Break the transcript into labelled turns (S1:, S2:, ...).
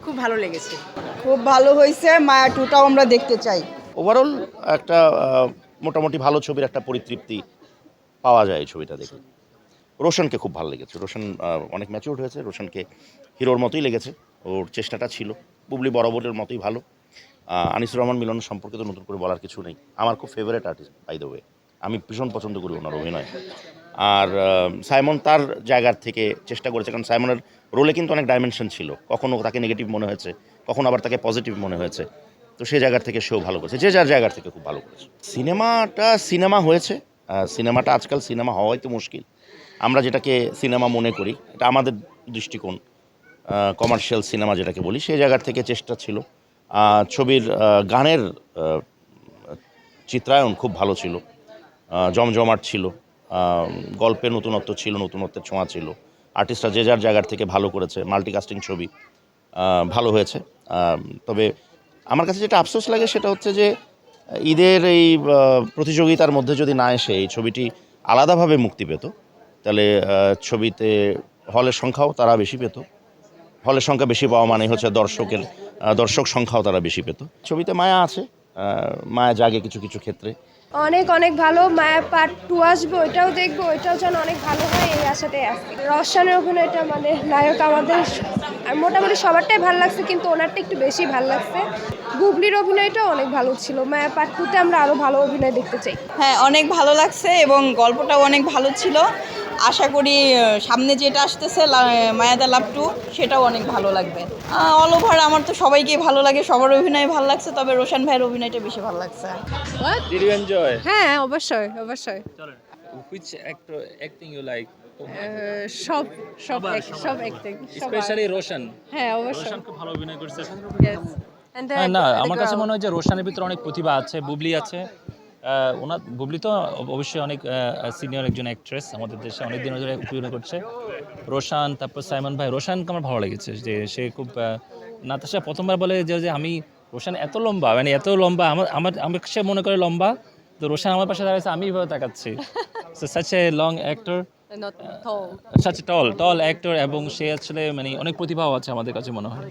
S1: খুব ভালো লেগেছে।
S2: খুব ভালো হয়েছে, মায়া টুটাও আমরা দেখতে চাই।
S3: ওভারঅল একটা মোটামুটি ভালো ছবির একটা পরিতৃপ্তি পাওয়া যায় এই ছবিটা দেখে। রোশনকে খুব ভালো লেগেছে। রোশন অনেক ম্যাচিউরড হয়েছে। রোশনকে হিরোর মতোই লেগেছে। ওর চেষ্টাটা ছিল। বুবলি বরাবরের মতোই ভালো। আনিসুর রহমান মিলন সম্পর্কে তো নতুন করে বলার কিছু নেই। আমার খুব favourite artist by the way. আমি ভীষণ পছন্দ করি ওনার অভিনয়। আর সাইমন তার জায়গার থেকে চেষ্টা করেছে, কারণ সাইমনের রোলে কিন্তু অনেক ডাইমেনশন ছিল। কখনো তাকে নেগেটিভ মনে হয়েছে, কখনো আবার তাকে পজিটিভ মনে হয়েছে। তো সেই জায়গার থেকে সেও ভালো করেছে, যে যার জায়গার থেকে খুব ভালো করেছে। সিনেমাটা সিনেমা হয়েছে। সিনেমাটা আজকাল সিনেমা হওয়াই তো মুশকিল। আমরা যেটাকে সিনেমা মনে করি, এটা আমাদের দৃষ্টিকোণ, কমার্শিয়াল সিনেমা যেটাকে বলি, সেই জায়গার থেকে চেষ্টা ছিল। ছবির গানের চিত্রায়ন খুব ভালো ছিল, জমজমাট ছিল, গল্পে নতুনত্ব ছিল, নতুনত্বের ছোঁয়া ছিল। আর্টিস্টরা যে যার জায়গার থেকে ভালো করেছে। মাল্টিকাস্টিং ছবি, ভালো হয়েছে। তবে আমার কাছে যেটা আফসোস লাগে সেটা হচ্ছে যে ঈদের এই প্রতিযোগিতার মধ্যে যদি না এসে এই ছবিটি আলাদাভাবে মুক্তি পেত, তাহলে ছবিতে হলের সংখ্যাও তারা বেশি পেত। হলের সংখ্যা বেশি পাওয়া মানে হচ্ছে দর্শক সংখ্যাও তারা বেশি পেত। ছবিতে মায়া আছে, মায়া জাগে কিছু কিছু ক্ষেত্রে।
S4: অনেক অনেক ভালো। মায়া পার্ট 2 আসবে, ওইটাও দেখবো, ওইটাও যেন অনেক ভালো হয় এই আশাতে আসছি। রওশনের অভিনয়টা মানে নায়ক আমাদের মোটামুটি সবারটাই ভালো লাগছে, কিন্তু ওনারটা একটু বেশি ভালো লাগছে। বুবলির অভিনয়টাও অনেক ভালো ছিল। মায়া পার্ট 2-তে আমরা আরও ভালো অভিনয় দেখতে চাই।
S5: হ্যাঁ, অনেক ভালো লাগছে এবং গল্পটাও অনেক ভালো ছিল। আশা করি সামনে যেটা আসতেছে মায়া দ্য লাভ 2, সেটাও অনেক ভালো লাগবে। অল ওভার আমার তো সবাইকেই ভালো লাগে, সবার অভিনয় ভালো লাগছে, তবে রোশন ভাইয়ের অভিনয়টা বেশি ভালো লাগছে।
S6: Did you enjoy?
S1: হ্যাঁ, অবশ্যই, অবশ্যই।
S6: Which acting you like?
S1: সব সব
S6: সবার,
S1: সব অ্যাক্টিং,
S6: Especially রোশন।
S1: হ্যাঁ, অবশ্যই।
S6: রোশন খুব ভালো অভিনয় করছে।
S1: Yes. And
S6: হ্যাঁ, না
S1: the
S6: আমার কাছে
S1: girl.
S6: মনে হয় যে রোশনের ভিতরে অনেক প্রতিভা আছে, বুবলি আছে। বুবলি তো অবশ্যই অনেক সিনিয়র একজন অ্যাক্ট্রেস, আমাদের দেশে অনেক দিন ধরে অভিনয় করছে। রোশন, তারপর সাইমন ভাই। রোশনকে আমার ভালো লেগেছে যে সে খুব নাতাশা প্রথমবার বলে যে আমি রোশন এত লম্বা, মানে এত লম্বা, আমার সে মনে করে লম্বা, তো রোশন আমার পাশে দাঁড়িয়েছে, আমি এইভাবে তাকাচ্ছি। So such a long actor,
S1: Not tall.
S6: Such a tall actor, এবং সে আসলে মানে অনেক প্রতিভাও আছে আমাদের কাছে মনে হয়।